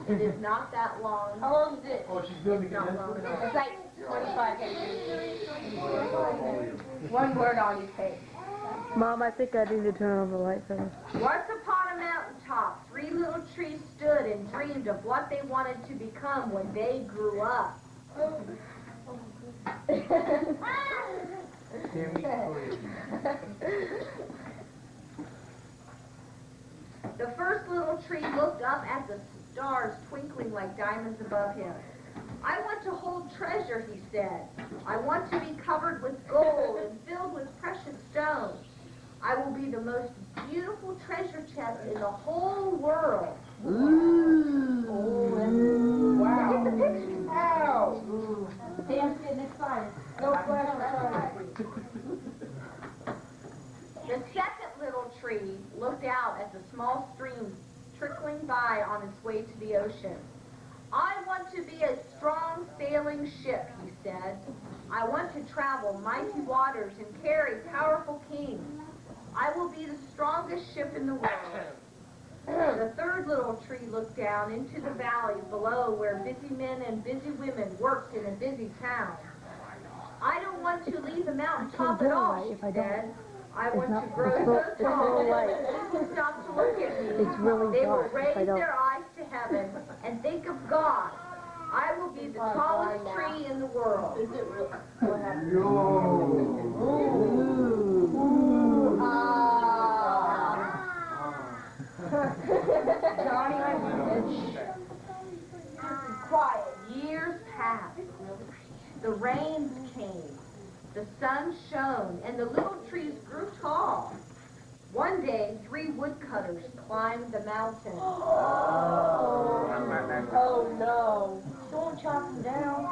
It is not that long. How long is it? Oh, she's building it. It's like 25 pages. One word on each page. Mom, I think I need to turn on the light for this. Once upon a mountaintop, 3 little trees stood and dreamed of what they wanted to become when they grew up. The first little tree looked up at the stars twinkling like diamonds above him. I want to hold treasure, he said. I want to be covered with gold and filled with precious stones. I will be the most beautiful treasure chest in the whole world. Ooh. Oh, wow. Look at the picture. Ow. Sam's getting excited. No flash. The second little tree looked out at the small stream trickling by on its way to the ocean. I want to be a strong sailing ship, he said. I want to travel mighty waters and carry powerful kings. I will be the strongest ship in the world. The third little tree looked down into the valleys below where busy men and busy women worked in a busy town. I don't want to leave the mountaintop at all, she said. I want to grow so tall that people stop to look at me. It's really They will dark raise if I don't. their eyes to heaven and think of God. I will be the tallest tree in the world. Is it real? What happened? Johnny, Quiet. Years passed. The rains came. The sun shone, and the little trees grew tall. One day, 3 woodcutters climbed the mountain. Oh no. Don't chop them down.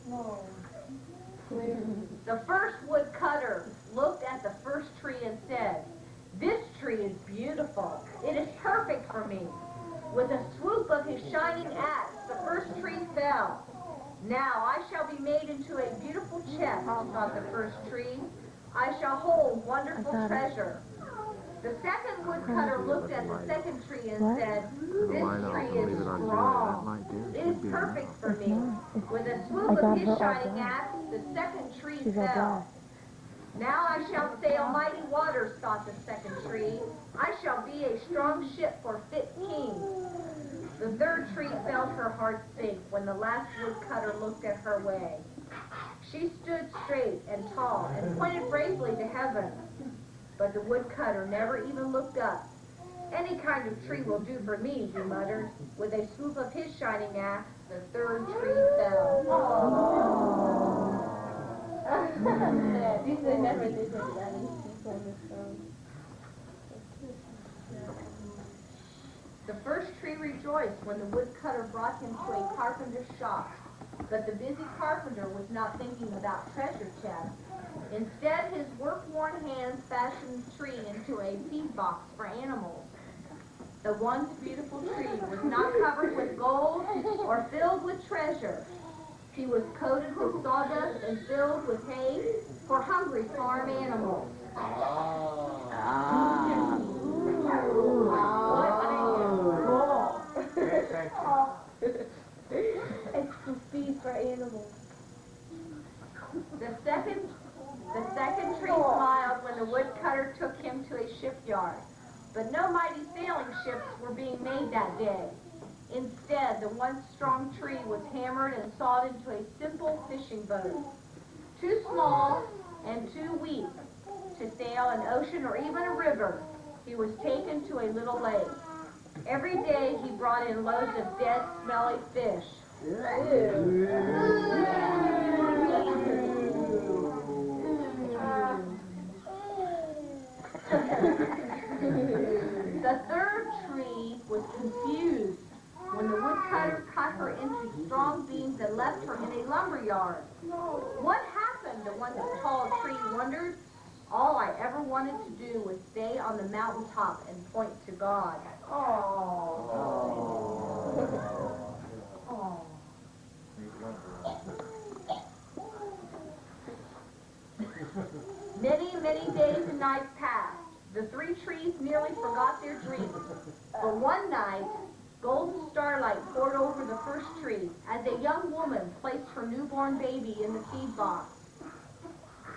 No. The first woodcutter looked at the first tree and said, "This tree is beautiful. It is perfect for me." With a swoop of his shining axe, the first tree fell. Now I shall be made into a beautiful chest, thought the first tree. I shall hold wonderful treasure. The second woodcutter looked at the second tree and said, "This tree is strong. It is perfect for me." With a swoop of his shining axe, the second tree fell. Now I shall sail mighty waters, thought the second tree. I shall be a strong ship for fit kings. The third tree felt her heart sink when the last woodcutter looked at her way. She stood straight and tall and pointed bravely to heaven. But the woodcutter never even looked up. "Any kind of tree will do for me," he muttered. With a swoop of his shining axe, the third tree fell. The first tree rejoiced when the woodcutter brought him to a carpenter's shop. But the busy carpenter was not thinking about treasure chests. Instead, his work-worn hands fashioned the tree into a feed box for animals. The once beautiful tree was not covered with gold or filled with treasure. She was coated with sawdust and filled with hay for hungry farm animals. Extra feed for animals. The second tree smiled when the woodcutter took him to a shipyard. But no mighty sailing ships were being made that day. Instead, the once strong tree was hammered and sawed into a simple fishing boat. Too small and too weak to sail an ocean or even a river, he was taken to a little lake. Every day he brought in loads of dead, smelly fish. The third tree was confused when the woodcutter cut her into strong beams and left her in a lumber yard. What happened, the one tall tree wondered. All I ever wanted to do was stay on the mountaintop and point to God. Many, many days and nights passed. The three trees nearly forgot their dreams. But one night, golden starlight poured over the first tree as a young woman placed her newborn baby in the feed box.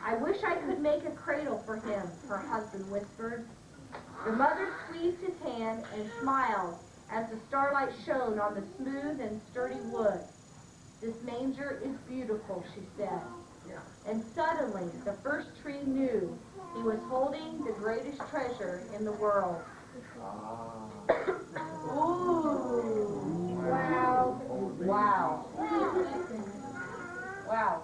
"I wish I could make a cradle for him," her husband whispered. The mother squeezed his hand and smiled as the starlight shone on the smooth and sturdy wood. "This manger is beautiful," she said. And suddenly, the first tree knew he was holding the greatest treasure in the world. Ooh! Wow! Wow! Wow!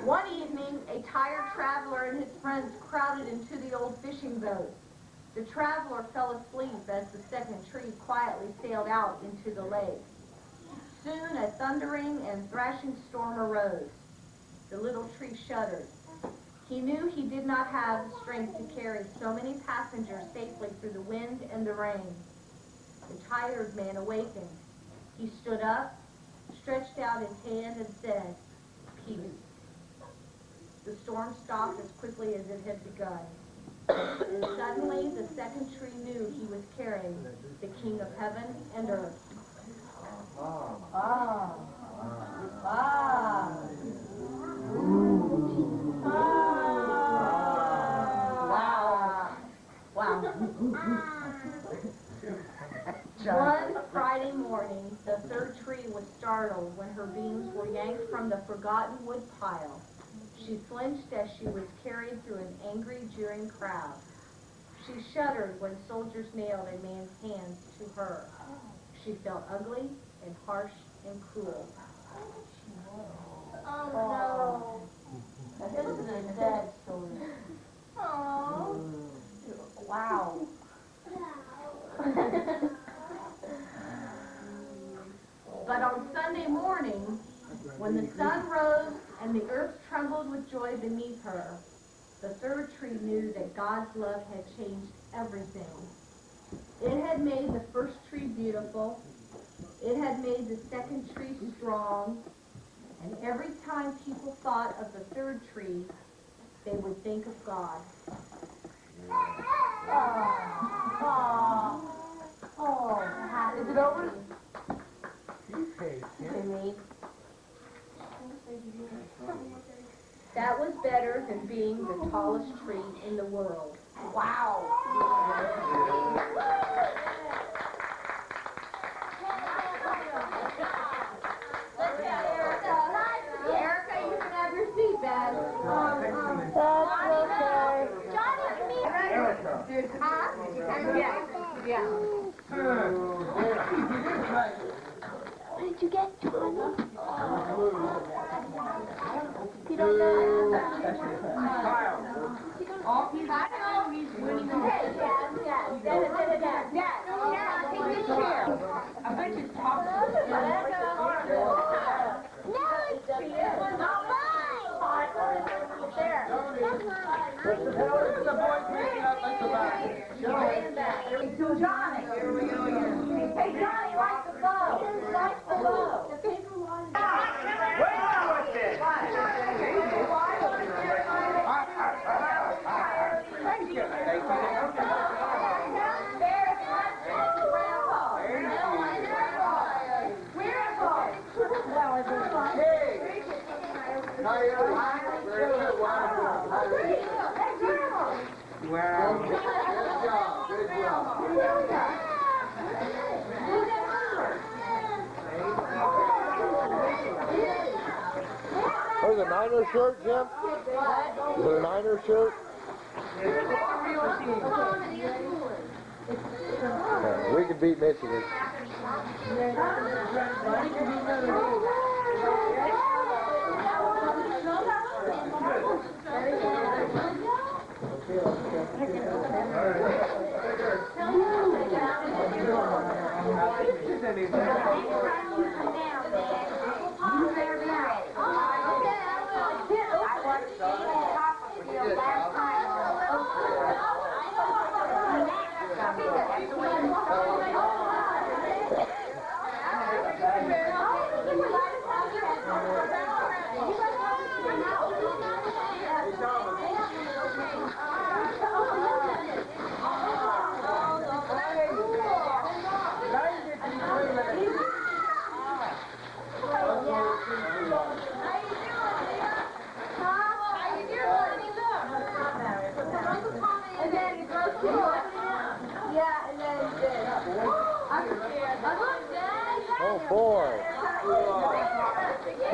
One evening, a tired traveler and his friends crowded into the old fishing boat. The traveler fell asleep as the second tree quietly sailed out into the lake. Soon a thundering and thrashing storm arose. The little tree shuddered. He knew he did not have the strength to carry so many passengers safely through the wind and the rain. The tired man awakened. He stood up, stretched out his hand, and said, "Peace." The storm stopped as quickly as it had begun. Suddenly, the second tree knew he was carrying the King of heaven and earth. Wow. One Friday morning, the third tree was startled when her beams were yanked from the forgotten wood pile. She flinched as she was carried through an angry, jeering crowd. She shuddered when soldiers nailed a man's hands to her. She felt ugly and harsh and cruel. Oh no. This is a sad story. Oh. Wow. But on Sunday morning, when the sun rose and the earth trembled with joy beneath her, the third tree knew that God's love had changed everything. It had made the first tree beautiful. It had made the second tree strong. And every time people thought of the third tree, they would think of God. Is it over? That was better than being the tallest tree in the world. Wow. Erica, you can have your seat back. Yeah. What did you get, Johnny? You don't know. He's winning. Take this chair. I bet you it's possible. No, it's not mine. There. The boys making up like the back. To Johnny. Here we go again. Hey, Johnny, like the bow. Like the bow. Wait on with this. Thank you. Well, good job, good job. Oh, is it a Niner shirt, Jim? Is it a Niner shirt? Yeah, we could beat Michigan.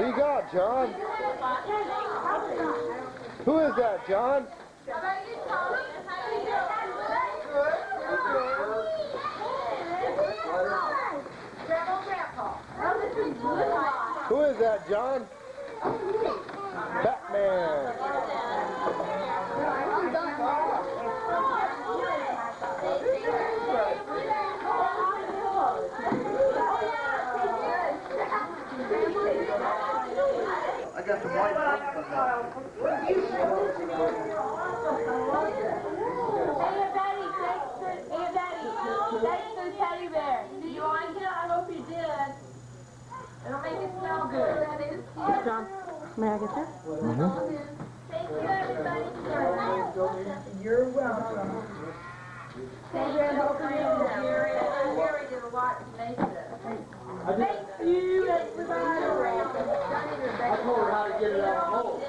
What you got, John? Who is that, John? Who is that, John? Batman. I got some white paint Thanks for the teddy bear. Did you like it? I hope you did. It'll make it smell good. That is cute. John, may I get that? Thank you, everybody. You're welcome. Thank you, Gary. I know Gary did a lot to make this. Thank you, everybody. I told her how to get it out of the hole.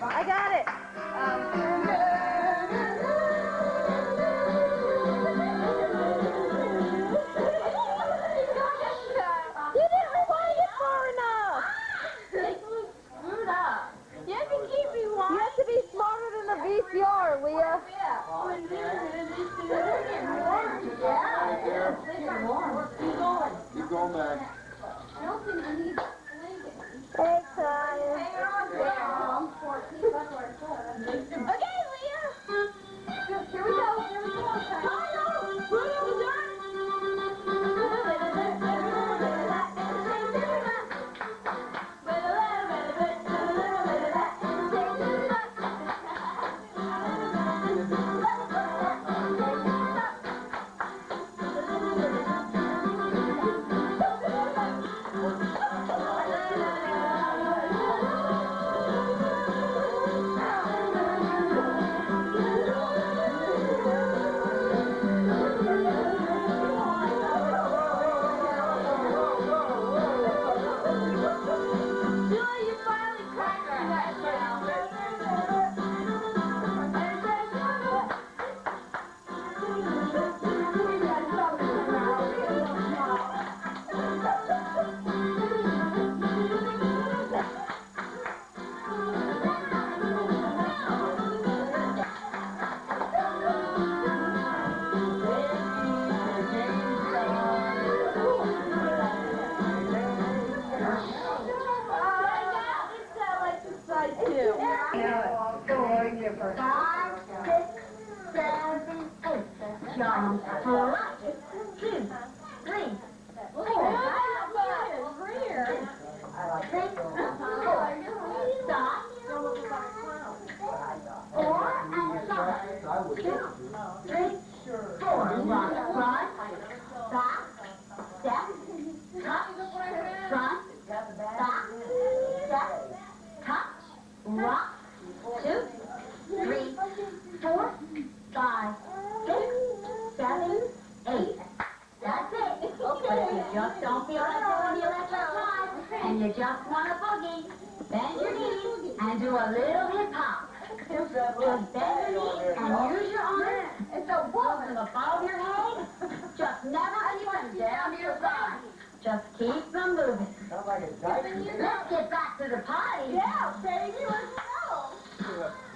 I got it. You didn't rewind it far enough. Screwed up. You have to keep rewinding. You have to be smarter than the VCR, Leah. Keep going back. Hey, Kyle. Okay, Leah. Here we go.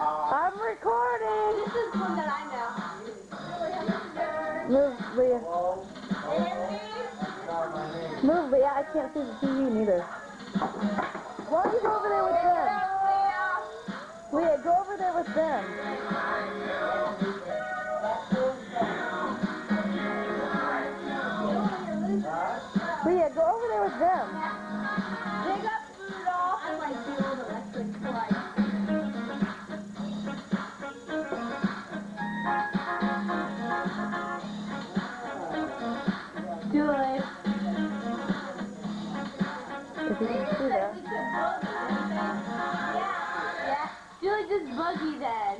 I'm recording. This is one that I know. Move, Leah. Move, Leah. I can't see the TV neither. Why don't you go over there with them? Leah, go over there with them. Leah, go over there with them. Dig up Rudolph. I like the old electric light. Julie. If you can see that. Yeah. Julie just boogie then.